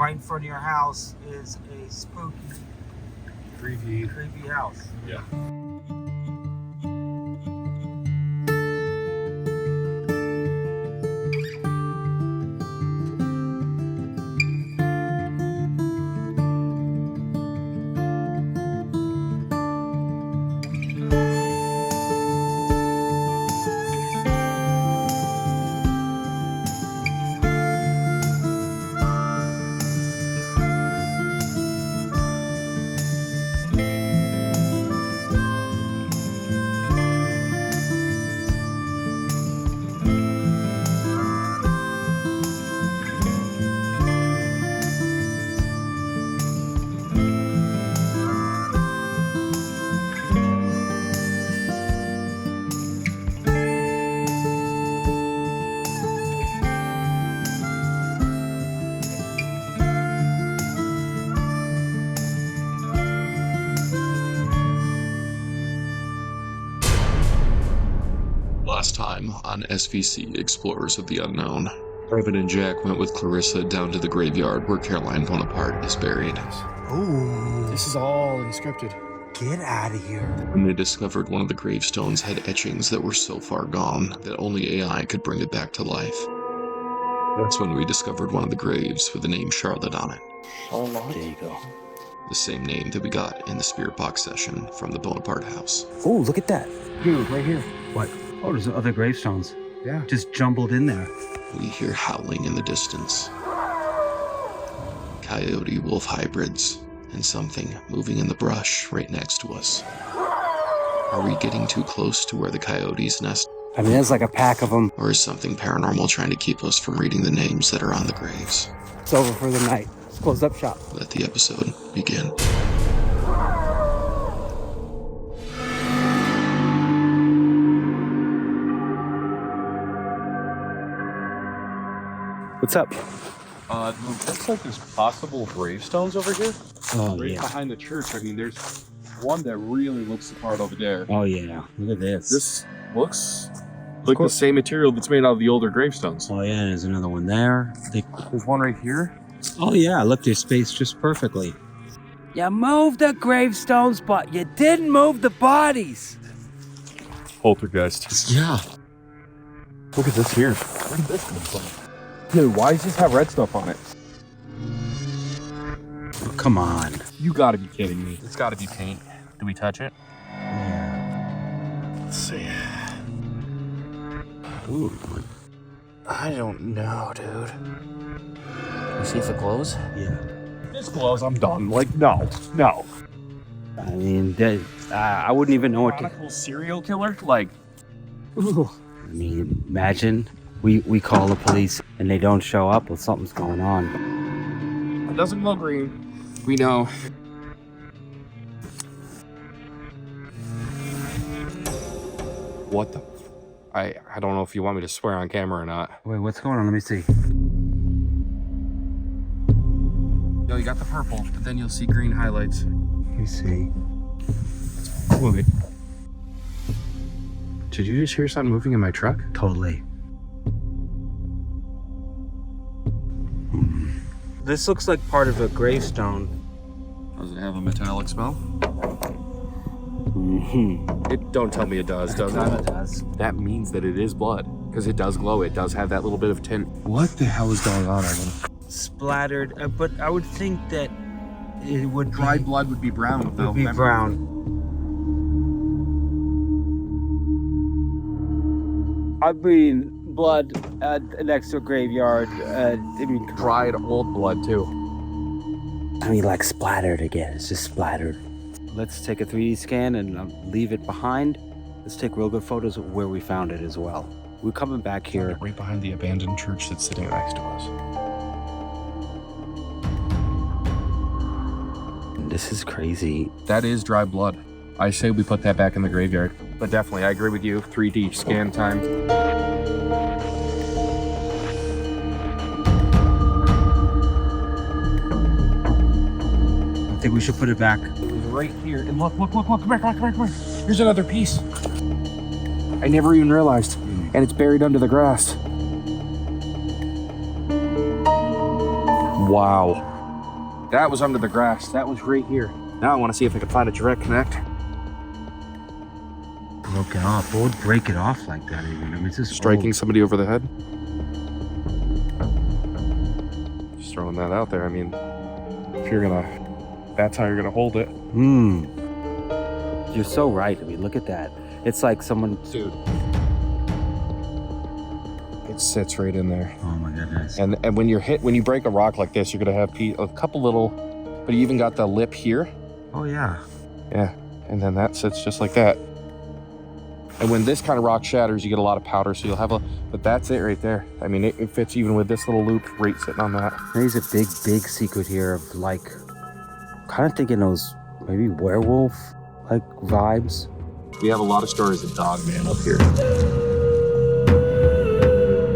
right in front of your house is a spooky, creepy house. Yeah. Last time on SVC Explorers of the Unknown, Evan and Jack went with Clarissa down to the graveyard where Caroline Bonaparte is buried. Ooh, This is all scripted. get out of here. And they discovered one of the gravestones had etchings that were so far gone that only AI could bring it back to life. That's when we discovered one of the graves with the name Charlotte on it. There you go. The same name that we got in the spirit box session from the Bonaparte house. Oh, look at that. Dude, right here. What? Oh, there's other gravestones. Yeah. Just jumbled in there. We hear howling in the distance. Coyote-wolf hybrids, and something moving in the brush right next to us. Are we getting too close to where the coyotes nest? I mean, there's like a pack of them. Or is something paranormal trying to keep us from reading the names that are on the graves? It's over for the night. Let's close up shop. Let the episode begin. What's up? Looks like there's possible gravestones over here. Oh, Right yeah. behind the church. I mean, there's one that really looks the part over there. Oh, yeah. Look at this. This looks like the same material that's made out of the older gravestones. Oh, yeah. There's another one there. There's one right here. Oh, yeah. Look, there's space just perfectly. You moved the gravestones, but you didn't move the bodies. Poltergeist. Yeah. Look at this here. Where did this come from? Dude, why does this have red stuff on it? Oh, come on. You gotta be kidding me. It's gotta be paint. Do we touch it? Yeah. Let's see. Ooh. I don't know, dude. You see if it glows? Yeah. This glows, I'm done. Like, no. I mean, I wouldn't even know what to... Chronicle serial killer? Like, I mean, imagine we call the police and they don't show up. Well, something's going on. it doesn't glow green. We know. What the? I don't know if you want me to swear on camera or not. Wait, what's going on? Let me see. No, you got the purple, but then you'll see green highlights. Let me see. Move it. Did you just hear something moving in my truck? Totally. This looks like part of a gravestone. Does it have a metallic smell? Mm-hmm. It don't tell me it does, does It it? does. That means that it is blood, because it does glow. It does have that little bit of tint. What the hell is going on, Evan? Splattered, but I would think that it would Dried blood would be brown, though. would be brown. I mean, blood next to a graveyard. I mean, Dried old blood, too. I mean, like splattered again. It's just splattered. Let's take a 3D scan and leave it behind. Let's take real good photos of where we found it as well. We're coming back here. Right behind the abandoned church that's sitting next to us. This is crazy. That is dry blood. I say we put that back in the graveyard. But definitely, I agree with you. 3D scan time. I think we should put it back. Right here. And look, come here. Here's another piece. I never even realized. And it's buried under the grass. Wow. That was under the grass. That was right here. Now I want to see if I can find a direct connect. Broke it off. What would break it off like that even? I mean, it's just Striking somebody over the head. Just throwing that out there. I mean, if you're gonna, that's how you're gonna hold it. You're so right. I mean, look at that. It's like someone... Dude. It sits right in there. Oh my goodness. And when you break a rock like this, you're gonna have a couple little, but you even got the lip here. Oh yeah. Yeah, and then that sits just like that. And when this kind of rock shatters, you get a lot of powder, so you'll have but that's it right there. I mean, it fits even with this little loop right sitting on that. There's a big secret here of like, kind of thinking those maybe werewolf like vibes. We have a lot of stories of Dogman up here.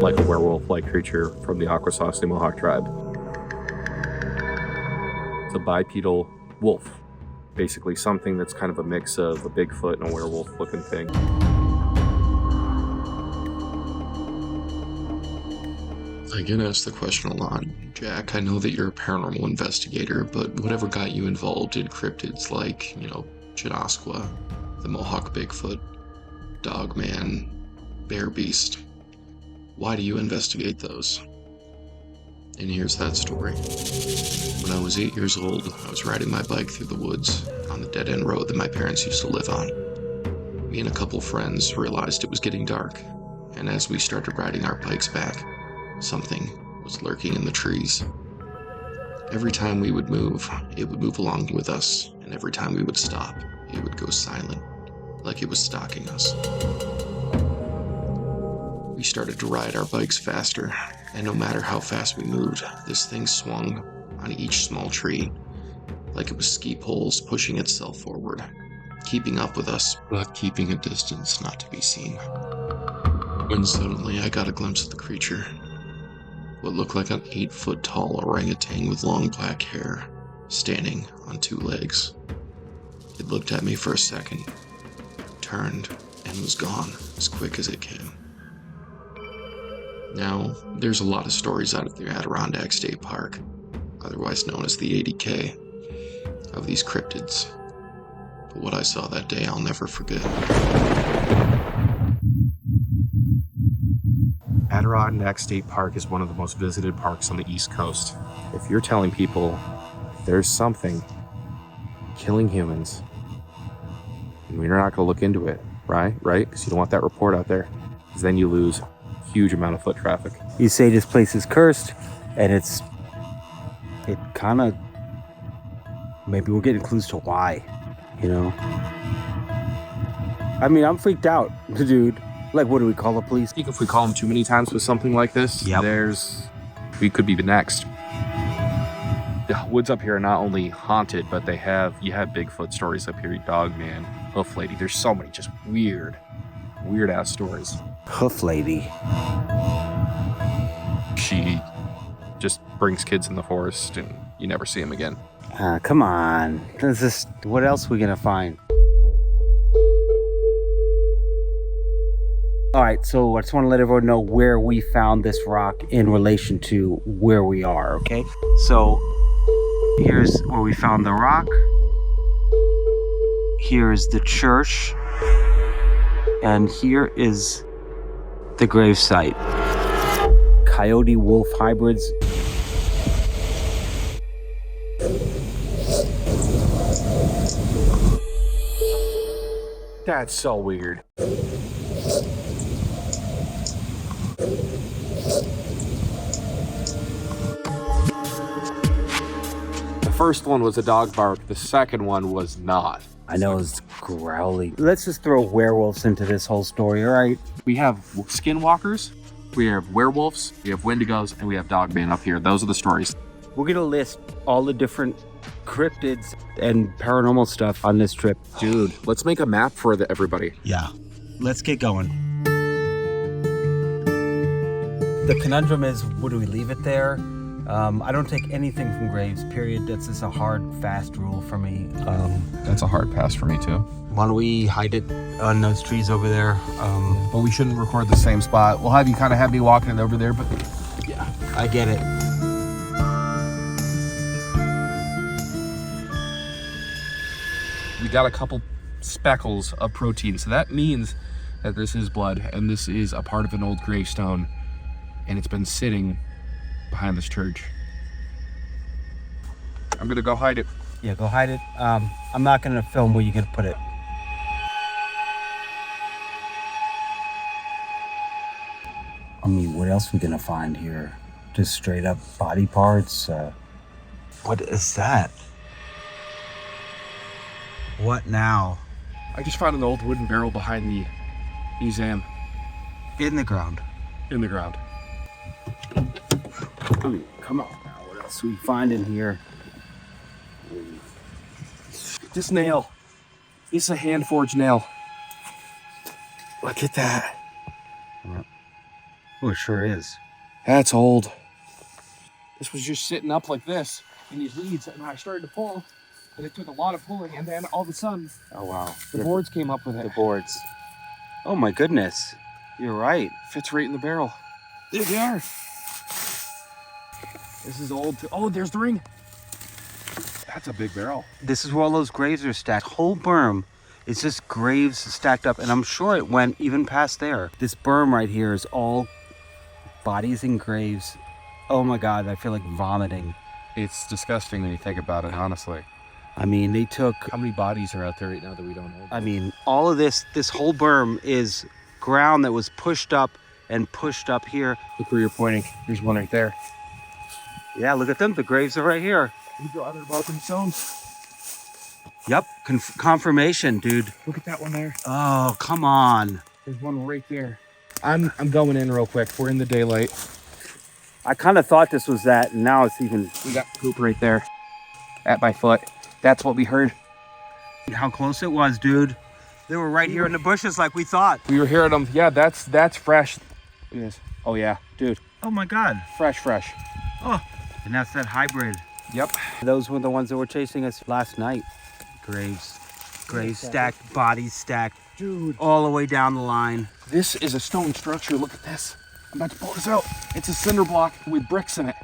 Like a werewolf-like creature from the Akwesasne Mohawk tribe. It's a bipedal wolf. Basically something that's kind of a mix of a Bigfoot and a werewolf-looking thing. I get asked the question a lot. Jack, I know that you're a paranormal investigator, but whatever got you involved in cryptids like, Chinaskwa, the Mohawk Bigfoot, Dogman, Bear Beast, why do you investigate those? And here's that story. When I was 8 years old, I was riding my bike through the woods on the dead-end road that my parents used to live on. Me and a couple friends realized it was getting dark, and as we started riding our bikes back, something was lurking in the trees. Every time we would move, it would move along with us, and every time we would stop, it would go silent, like it was stalking us. We started to ride our bikes faster, and no matter how fast we moved, this thing swung on each small tree, like it was ski poles pushing itself forward, keeping up with us, but keeping a distance not to be seen. When suddenly I got a glimpse of the creature. What looked like an 8-foot-tall orangutan with long black hair, standing on 2 legs. It looked at me for a second, turned, and was gone as quick as it came. Now, there's a lot of stories out of the Adirondack State Park, otherwise known as the ADK, of these cryptids. But what I saw that day, I'll never forget. Adirondack State Park is one of the most visited parks on the East Coast. If you're telling people there's something killing humans, and we're not going to look into it, right? Because you don't want that report out there, because then you lose a huge amount of foot traffic. You say this place is cursed, and it kind of, maybe we're getting clues to why, I mean, I'm freaked out, dude. Like, what do we call the police? I think if we call them too many times with something like this, we could be the next. The woods up here are not only haunted, but you have Bigfoot stories up here, Dogman, Hoof Lady. There's so many just weird ass stories. Hoof Lady. She just brings kids in the forest and you never see them again. Come on. What else are we gonna find? All right, so I just want to let everyone know where we found this rock in relation to where we are, okay? So here's where we found the rock. Here's the church. And here is the grave site. Coyote-wolf hybrids. That's so weird. The first one was a dog bark, the second one was not. I know it's growly. Let's just throw werewolves into this whole story, all right? We have skinwalkers, we have werewolves, we have wendigos, and we have Dogman up here. Those are the stories. We're gonna list all the different cryptids and paranormal stuff on this trip. Dude, let's make a map for everybody. Yeah, let's get going. The conundrum is, do we leave it there? I don't take anything from graves, period. That's just a hard, fast rule for me. That's a hard pass for me too. Why don't we hide it on those trees over there? But we shouldn't record the same spot. We'll have you kind of have me walking it over there, but yeah, I get it. got a couple speckles of protein. So that means that this is blood, and this is a part of an old gravestone, and it's been sitting behind this church. I'm gonna go hide it. Yeah, go hide it. I'm not gonna film where you're gonna put it. I mean, what else are we gonna find here? Just straight up body parts? What is that? What now? I just found an old wooden barrel behind the museum. In the ground. In the ground. I mean, come on now. What else we find in here? This nail. It's a hand-forged nail. Look at that. Oh, it sure is. That's old. This was just sitting up like this in these leads, and I started to pull, and it took a lot of pulling, and then all of a sudden, Oh, wow. the boards came up with it. The boards. Oh, my goodness. You're right. Fits right in the barrel. There they are. This is old too. Oh, there's the ring. That's a big barrel. This is where all those graves are stacked. Whole berm is just graves stacked up, and I'm sure it went even past there. This berm right here is all bodies and graves. Oh my God, I feel like vomiting. It's disgusting when you think about it, honestly. I mean, they took, How many bodies are out there right now that we don't know? I mean, all of this whole berm is ground that was pushed up and pushed up here. Look where you're pointing. There's one right there. Yeah, look at them. The graves are right here. We go out about them stones. Yep, confirmation, dude. Look at that one there. Oh, come on. There's one right there. I'm going in real quick. We're in the daylight. I kind of thought this was that, and now it's even... We got poop right there at my foot. That's what we heard. How close it was, dude. They were right here in the bushes like we thought. We were hearing them. Yeah, that's fresh. Look at this. Oh yeah, dude. Oh my God. Fresh. Oh, and that's that hybrid. Yep. Those were the ones that were chasing us last night. Graves stacked, bodies stacked. Dude. All the way down the line. This is a stone structure. Look at this. I'm about to pull this out. It's a cinder block with bricks in it.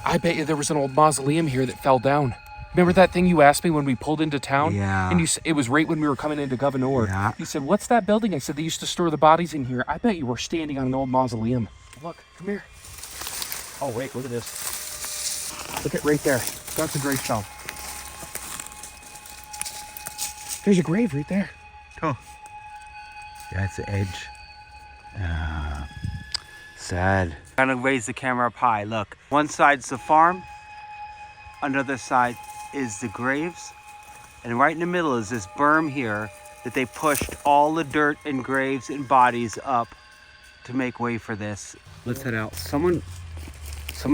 I bet you there was an old mausoleum here that fell down. Remember that thing you asked me when we pulled into town? Yeah. And it was right when we were coming into Governor. Yeah. You said, what's that building? I said, they used to store the bodies in here. I bet you were standing on an old mausoleum. Look, come here. Oh, wait, look at this. Look at right there. That's a gravestone. There's a grave right there. Oh. Yeah, it's the edge. Sad. I'm gonna raise the camera up high. Look, one side's the farm, another side is the graves, and right in the middle is this berm here that they pushed all the dirt and graves and bodies up to make way for this. Let's head out. Someone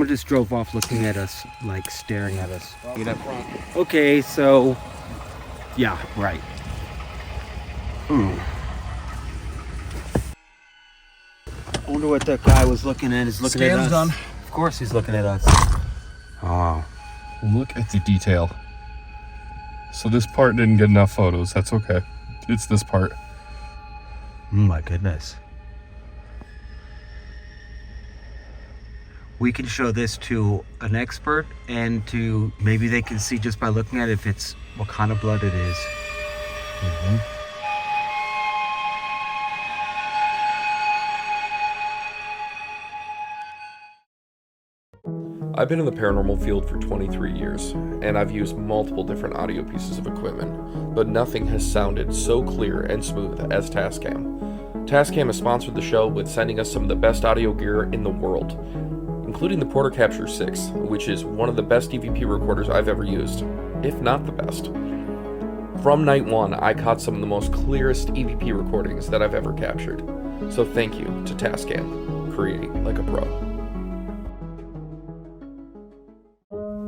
just drove off looking at us, like staring at us. Get up front. Okay, so yeah, right. I wonder what that guy was looking at. He's looking at us. Scan's done. Of course he's looking at us. Oh. Look at the detail. So this part didn't get enough photos. That's okay. It's this part. Oh my goodness. We can show this to an expert, and to maybe they can see just by looking at it if it's what kind of blood it is. I've been in the paranormal field for 23 years, and I've used multiple different audio pieces of equipment, but nothing has sounded so clear and smooth as Tascam. Tascam has sponsored the show with sending us some of the best audio gear in the world, including the Porter Capture 6, which is one of the best EVP recorders I've ever used, if not the best. From night one, I caught some of the most clearest EVP recordings that I've ever captured. So thank you to Tascam, creating like a pro.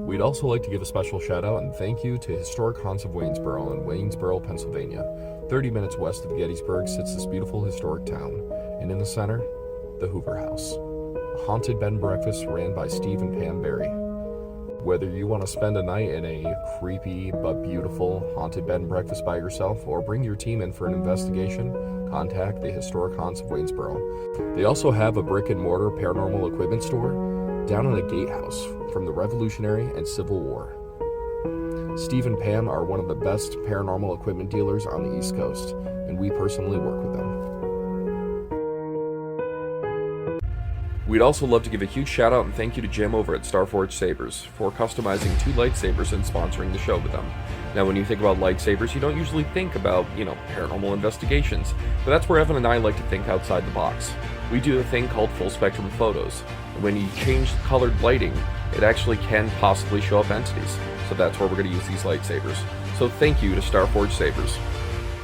We'd also like to give a special shout out and thank you to Historic Haunts of Waynesboro in Waynesboro, Pennsylvania. 30 minutes west of Gettysburg sits this beautiful historic town, and in the center, the Hoover House, a haunted bed and breakfast ran by Steve and Pam Berry. Whether you want to spend a night in a creepy but beautiful haunted bed and breakfast by yourself or bring your team in for an investigation, contact the Historic Haunts of Waynesboro. They also have a brick and mortar paranormal equipment store down in a gatehouse from the Revolutionary and Civil War. Steve and Pam are one of the best paranormal equipment dealers on the East Coast, and we personally work with them. We'd also love to give a huge shout out and thank you to Jim over at Starforged Sabers for customizing 2 lightsabers and sponsoring the show with them. Now, when you think about lightsabers, you don't usually think about, paranormal investigations, but that's where Evan and I like to think outside the box. We do a thing called full spectrum photos. When you change the colored lighting, it actually can possibly show up entities. So that's where we're going to use these lightsabers. So thank you to Starforged Sabers.